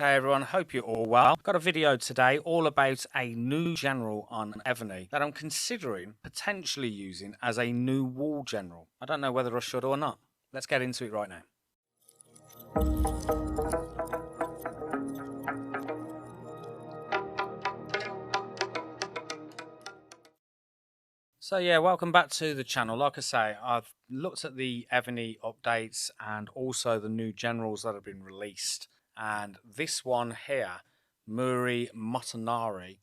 Hey everyone, hope you're all well. I've got a video today all about a new general on Evony that I'm considering potentially using as a new wall general. I don't know whether I should or not. Let's get into it right now. So yeah, welcome back to the channel. Like I say, I've looked at the Evony updates and also the new generals that have been released. And this one here, Mouri Motonari,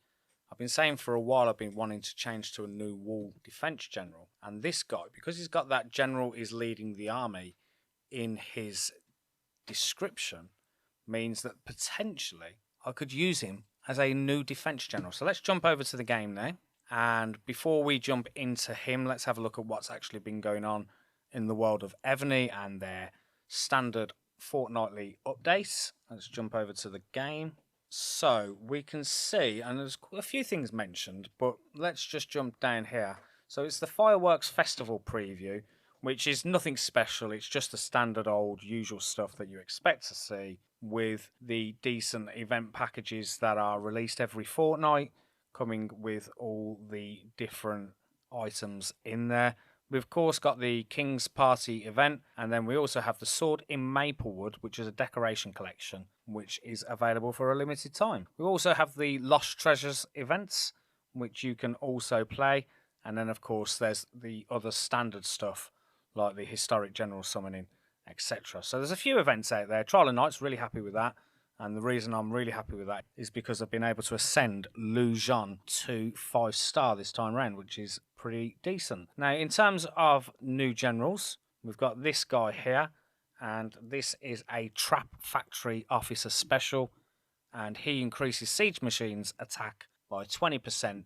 I've been saying for a while I've been wanting to change to a new wall defense general. And this guy, because he's got that general is leading the army in his description, means that potentially I could use him as a new defense general. So let's jump over to the game now. And before we jump into him, let's have a look at what's actually been going on in the world of Evony and their standard fortnightly updates. Let's jump over to the game. So we can see, and there's a few things mentioned, but let's just jump down here. So it's the Fireworks Festival preview, which is nothing special. It's just the standard old usual stuff that you expect to see with the decent event packages that are released every fortnight, coming with all the different items in there. We've of course got the King's Party event, and then we also have the Sword in Maplewood, which is a decoration collection which is available for a limited time. We also have the Lost Treasures events, which you can also play, and then of course there's the other standard stuff like the Historic General Summoning, etc. So there's a few events out there. Trial of Nights, really happy with that. And the reason I'm really happy with that is because I've been able to ascend Lu Zhang to 5-star this time around, which is pretty decent. Now, in terms of new generals, we've got this guy here, and this is a Trap Factory Officer Special, and he increases Siege Machines attack by 20%,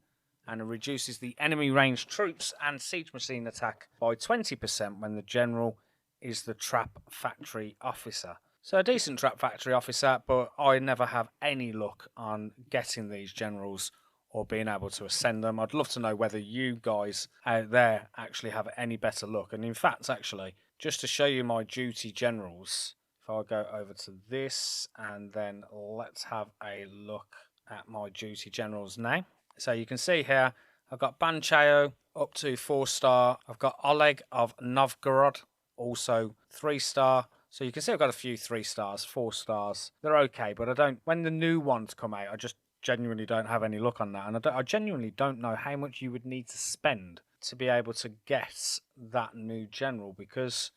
and it reduces the enemy ranged troops and Siege Machine attack by 20% when the general is the Trap Factory Officer. So a decent Trap Factory Officer, but I never have any luck on getting these generals or being able to ascend them. I'd love to know whether you guys out there actually have any better luck. And in fact, actually, just to show you my duty generals, if I go over to this and then let's have a look at my duty generals now. So you can see here, I've got Banchayo up to 4-star. I've got Oleg of Novgorod, also 3-star. So you can see I've got a few 3-stars, 4-stars. They're okay, but I don't. When the new ones come out, I just genuinely don't have any luck on that. And I genuinely don't know how much you would need to spend to be able to get that new general. Because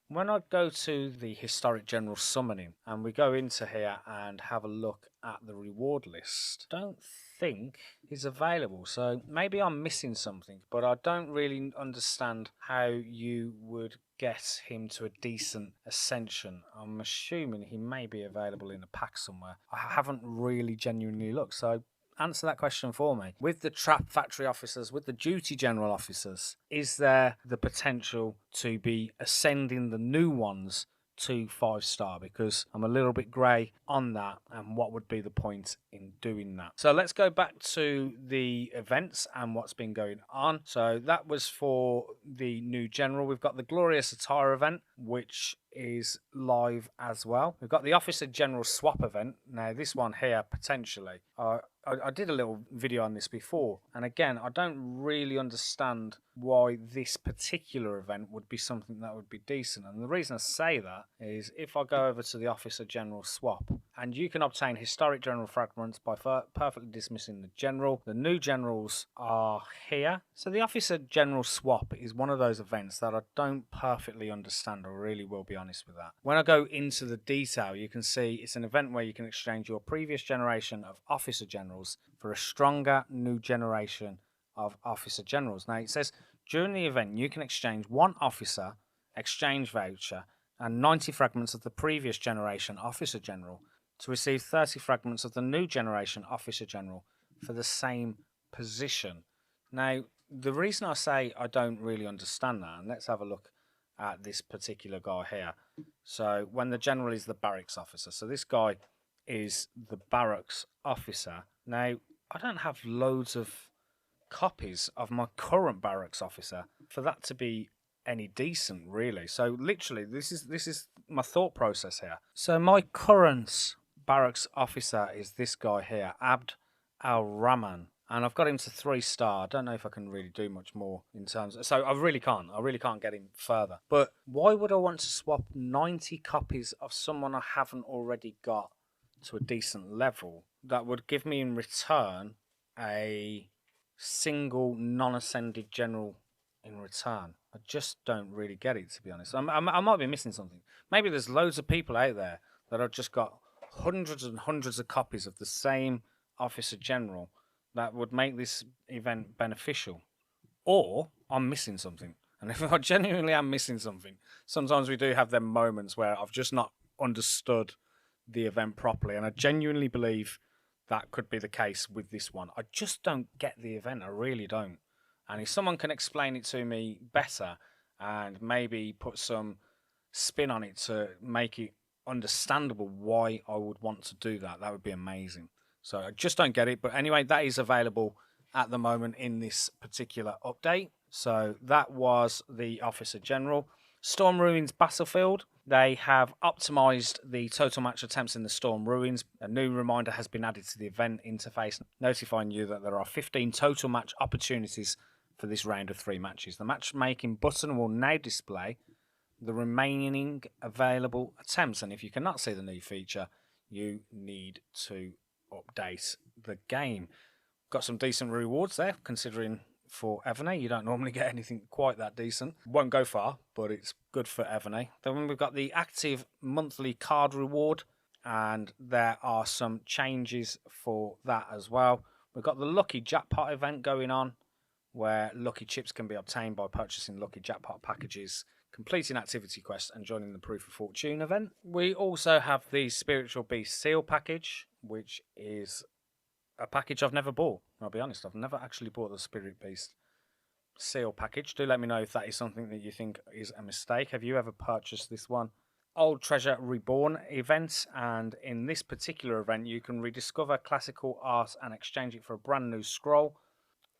when I go to the Historic General Summoning and we go into here and have a look at the reward list, I don't think is available. So maybe I'm missing something, but I don't really understand how you would get him to a decent ascension. I'm assuming he may be available in a pack somewhere. I haven't really genuinely looked, so answer that question for me. With the Trap Factory Officers, with the Duty General Officers, is there the potential to be ascending the new ones to 5-star? Because I'm a little bit grey on that, and what would be the point in doing that? So let's go back to the events and what's been going on. So that was for the new general. We've got the Glorious Attire event, which is live as well. We've got the Officer General Swap event. Now this one here, potentially, I did a little video on this before, and again, I don't really understand why this particular event would be something that would be decent. And the reason I say that is if I go over to the Officer General Swap, and you can obtain Historic General Fragments by perfectly dismissing the general. The new generals are here. So the Officer General Swap is one of those events that I don't perfectly understand. I really will be honest with that. When I go into the detail, you can see it's an event where you can exchange your previous generation of Officer Generals for a stronger new generation of Officer Generals. Now it says during the event you can exchange 1 officer exchange voucher and 90 fragments of the previous generation Officer General to receive 30 fragments of the new generation Officer General for the same position. Now, the reason I say I don't really understand that, and let's have a look at this particular guy here. So, when the general is the barracks officer, so this guy is the barracks officer. Now, I don't have loads of copies of my current barracks officer for that to be any decent, really. So literally this is my thought process here. So my current barracks officer is this guy here, Abd al-Rahman. And I've got him to 3-star. I don't know if I can really do much more in terms of... So I really can't get him further. But why would I want to swap 90 copies of someone I haven't already got to a decent level that would give me in return a single non-ascended general in return? I just don't really get it, to be honest. I might be missing something. Maybe there's loads of people out there that have just got hundreds and hundreds of copies of the same officer general that would make this event beneficial. Or I'm missing something. And if I genuinely am missing something, sometimes we do have them moments where I've just not understood the event properly. And I genuinely believe that could be the case with this one. I just don't get the event. I really don't. And if someone can explain it to me better and maybe put some spin on it to make it understandable why I would want to do that, that would be amazing. So I just don't get it. But anyway, that is available at the moment in this particular update. So that was the Officer General. Storm Ruins Battlefield. They have optimized the total match attempts in the Storm Ruins. A new reminder has been added to the event interface, notifying you that there are 15 total match opportunities for this round of 3 matches. The matchmaking button will now display the remaining available attempts. And if you cannot see the new feature, you need to update the game. Got some decent rewards there, considering for Evony you don't normally get anything quite that decent. Won't go far, but it's good for Evony. Then we've got the active monthly card reward, and there are some changes for that as well. We've got the lucky jackpot event going on, where lucky chips can be obtained by purchasing lucky jackpot packages, completing activity quests, and joining the Proof of Fortune event. We also have the Spiritual Beast Seal package, which is a package I've never bought. I'll be honest, I've never actually bought the Spirit Beast Seal package. Do let me know if that is something that you think is a mistake. Have you ever purchased this one? Old Treasure Reborn event, and in this particular event you can rediscover classical art and exchange it for a brand new scroll.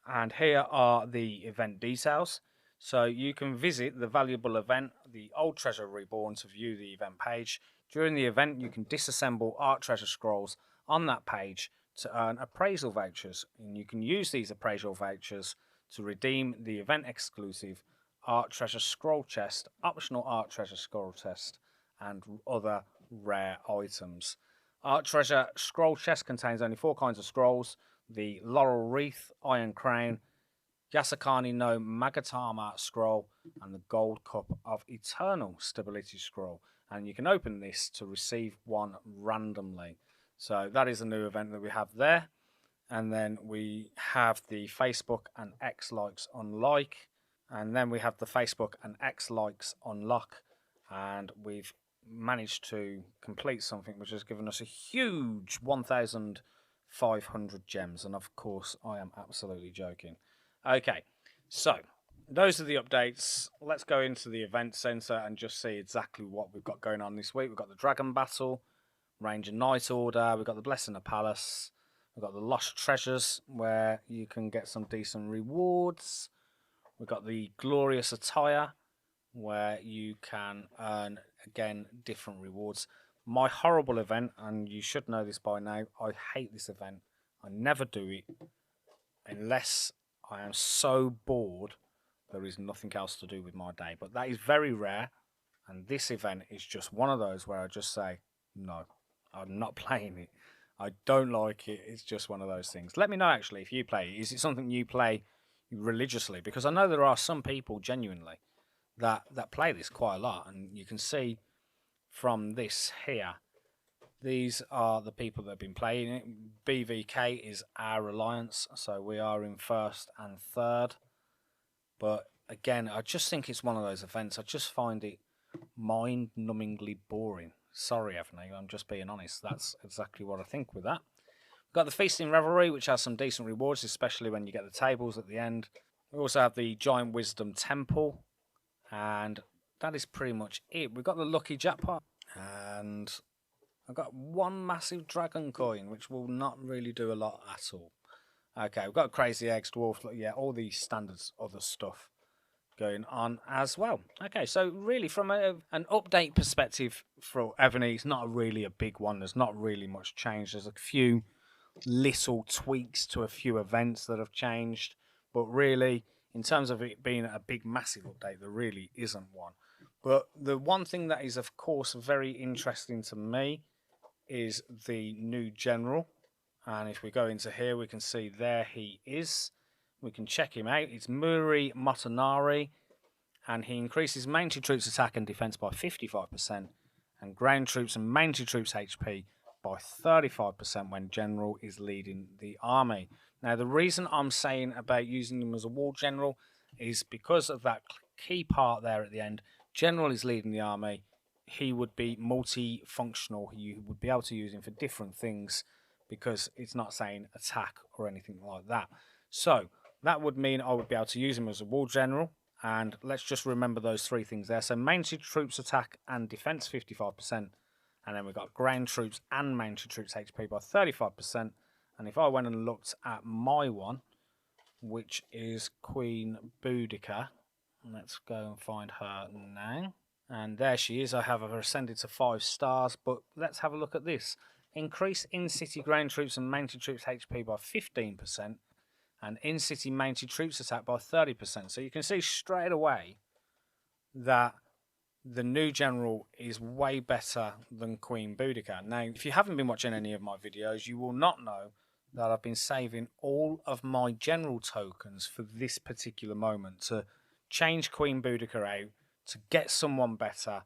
And here are the event details. So you can visit the valuable event, the Old Treasure Reborn, to view the event page. During the event, you can disassemble art treasure scrolls on that page to earn appraisal vouchers. And you can use these appraisal vouchers to redeem the event exclusive art treasure scroll chest, optional art treasure scroll chest, and other rare items. Art treasure scroll chest contains only 4 kinds of scrolls: the Laurel Wreath, Iron Crown, Yasakani no Magatama scroll, and the Gold Cup of Eternal Stability scroll. And you can open this to receive one randomly. So that is a new event that we have there. And then we have the Facebook and X likes unlike. And then we have the Facebook and X likes unlock. And we've managed to complete something which has given us a huge 1,500 gems. And of course, I am absolutely joking. Okay, so those are the updates. Let's go into the event center and just see exactly what we've got going on this week. We've got the Dragon Battle, Ranger Knight Order, we've got the Blessing of Palace, we've got the Lost Treasures, where you can get some decent rewards. We've got the Glorious Attire, where you can earn, again, different rewards. My horrible event, and you should know this by now, I hate this event. I never do it unless I am so bored there is nothing else to do with my day. But that is very rare, and this event is just one of those where I just say, no, I'm not playing it. I don't like it. It's just one of those things. Let me know, actually, if you play it. Is it something you play religiously? Because I know there are some people, genuinely, that play this quite a lot. And you can see from this here, these are the people that have been playing it. BVK is our alliance, so we are in 1st and 3rd. But again, I just think it's one of those events. I just find it mind-numbingly boring. Sorry, Evony, I'm just being honest. That's exactly what I think with that. We've got the Feasting Revelry, which has some decent rewards, especially when you get the tables at the end. We also have the Giant Wisdom Temple, and that is pretty much it. We've got the Lucky Jackpot, and I've got one massive dragon coin, which will not really do a lot at all. Okay, we've got Crazy Eggs, Dwarf, yeah, all the standards other stuff. going on as well. Okay, so really from an update perspective for Evony, it's not really a big one. There's not really much change. There's a few little tweaks to a few events that have changed, but really, in terms of it being a big, massive update, there really isn't one. But the one thing that is, of course, very interesting to me is the new general. And if we go into here, we can see there he is. We can check him out. It's Mouri Motonari, and he increases mounted troops attack and defense by 55%, and ground troops and mounted troops HP by 35% when general is leading the army. Now, the reason I'm saying about using him as a war general is because of that key part there at the end. General is leading the army. He would be multifunctional. You would be able to use him for different things because it's not saying attack or anything like that. So that would mean I would be able to use him as a war general. And let's just remember those three things there. So mounted troops attack and defense 55%. And then we've got ground troops and mounted troops HP by 35%. And if I went and looked at my one, which is Queen Boudica, let's go and find her now. And there she is. I have her ascended to 5 stars. But let's have a look at this. Increase in-city ground troops and mounted troops HP by 15%. And in-city mounted troops attack by 30%. So you can see straight away that the new general is way better than Queen Boudica. Now, if you haven't been watching any of my videos, you will not know that I've been saving all of my general tokens for this particular moment to change Queen Boudica out to get someone better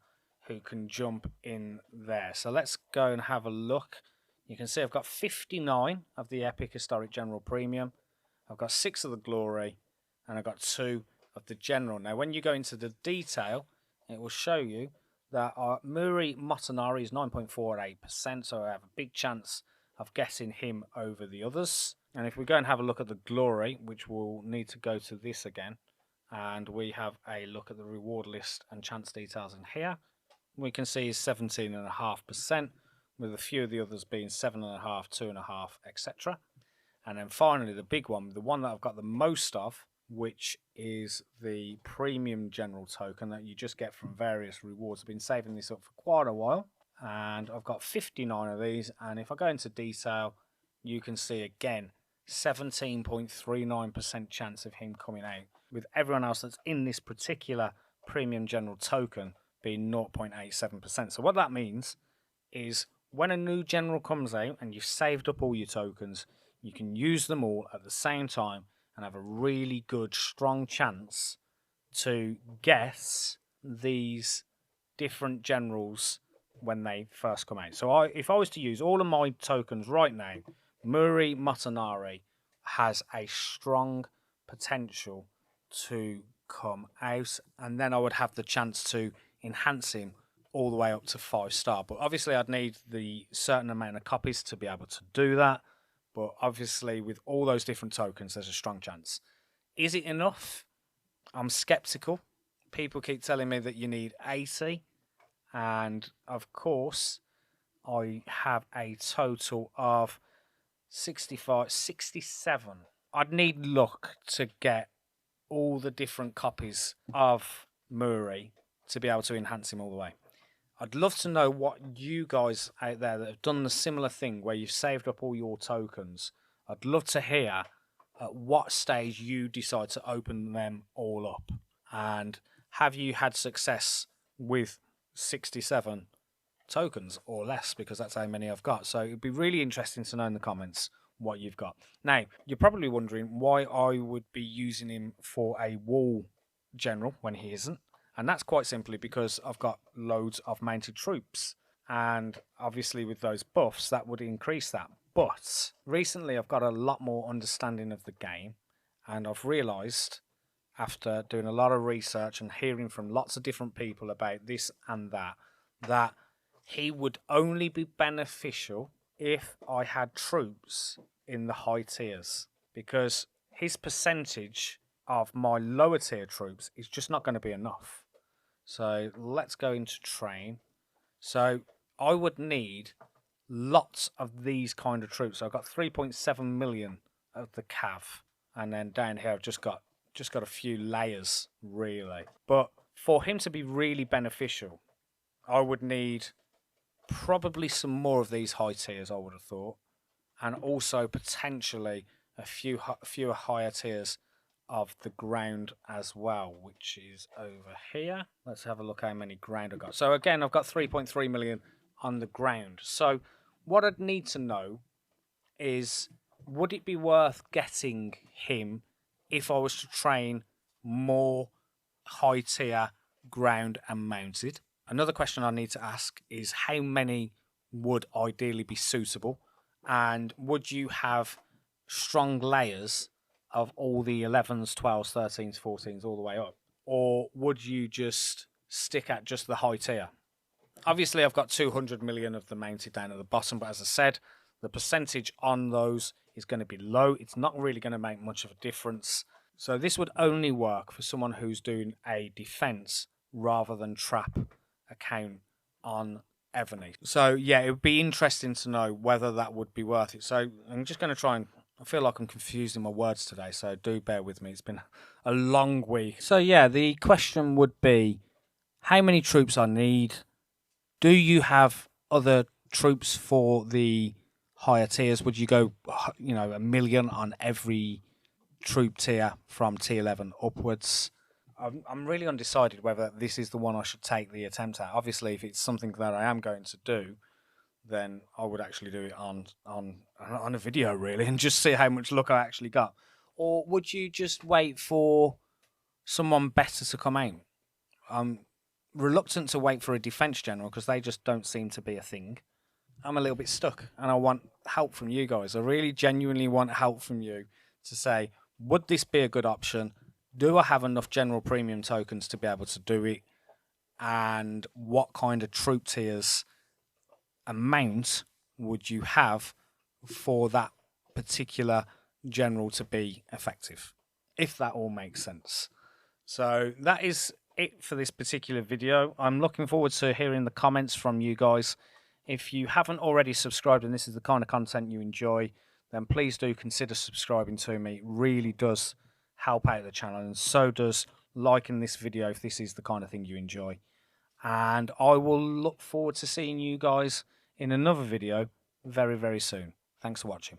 who can jump in there. So let's go and have a look. You can see I've got 59 of the Epic Historic General Premium. I've got 6 of the Glory, and I've got 2 of the General. Now, when you go into the detail, it will show you that our Mouri Motonari is 9.48%, so I have a big chance of getting him over the others. And if we go and have a look at the Glory, which we'll need to go to this again, and we have a look at the reward list and chance details in here, we can see is 17.5%, with a few of the others being 7.5, 2.5, etc. And then finally, the big one, the one that I've got the most of, which is the premium general token that you just get from various rewards. I've been saving this up for quite a while, and I've got 59 of these. And if I go into detail, you can see again 17.39% chance of him coming out, with everyone else that's in this particular premium general token being 0.87%. So what that means is when a new general comes out and you've saved up all your tokens, you can use them all at the same time and have a really good, strong chance to guess these different generals when they first come out. So if I was to use all of my tokens right now, Mouri Motonari has a strong potential to come out, and then I would have the chance to enhance him all the way up to 5 star. But obviously I'd need the certain amount of copies to be able to do that. But obviously, with all those different tokens, there's a strong chance. Is it enough? I'm skeptical. People keep telling me that you need 80. And, of course, I have a total of 65, 67. I'd need luck to get all the different copies of Mouri to be able to enhance him all the way. I'd love to know what you guys out there that have done the similar thing where you've saved up all your tokens. I'd love to hear at what stage you decide to open them all up. And have you had success with 67 tokens or less? Because that's how many I've got. So it'd be really interesting to know in the comments what you've got. Now, you're probably wondering why I would be using him for a wall general when he isn't. And that's quite simply because I've got loads of mounted troops. And obviously with those buffs, that would increase that. But recently I've got a lot more understanding of the game. And I've realised, after doing a lot of research and hearing from lots of different people about this and that, that he would only be beneficial if I had troops in the high tiers. Because his percentage of my lower tier troops is just not going to be enough. So let's go into train. So I would need lots of these kind of troops. So I've got 3.7 million of the cav. And then down here I've just got just got a few layers, really. But for him to be really beneficial, I would need probably some more of these high tiers, I would have thought. And also potentially a fewer higher tiers of the ground as well, which is over here. Let's have a look how many ground I've got. So again, I've got 3.3 million on the ground. So what I'd need to know is, would it be worth getting him if I was to train more high tier ground and mounted? Another question I need to ask is, how many would ideally be suitable? And would you have strong layers of all the 11s, 12s, 13s, 14s all the way up? Or would you just stick at just the high tier? Obviously, I've got 200 million of the mounted down at the bottom, but as I said, the percentage on those is going to be low. It's not really going to make much of a difference. So this would only work for someone who's doing a defense rather than trap account on Evony. So yeah, it would be interesting to know whether that would be worth it. So I'm just going to try and, I feel like I'm confusing my words today, so do bear with me. It's been a long week. So yeah, the question would be, how many troops I need? Do you have other troops for the higher tiers? Would you go, you know, 1 million on every troop tier from T11 upwards? I'm really undecided whether this is the one I should take the attempt at. Obviously, if it's something that I am going to do, then I would actually do it on a video, really, and just see how much luck I actually got. Or would you just wait for someone better to come out? I'm reluctant to wait for a defense general because they just don't seem to be a thing. I'm a little bit stuck, and I want help from you guys. I really genuinely want help from you to say, would this be a good option? Do I have enough general premium tokens to be able to do it? And what kind of troop tiers amount would you have for that particular general to be effective? If that all makes sense. So that is it for this particular video. I'm looking forward to hearing the comments from you guys. If you haven't already subscribed and this is the kind of content you enjoy, then please do consider subscribing to me. It really does help out the channel, and so does liking this video if this is the kind of thing you enjoy. And I will look forward to seeing you guys in another video very, very soon. Thanks for watching.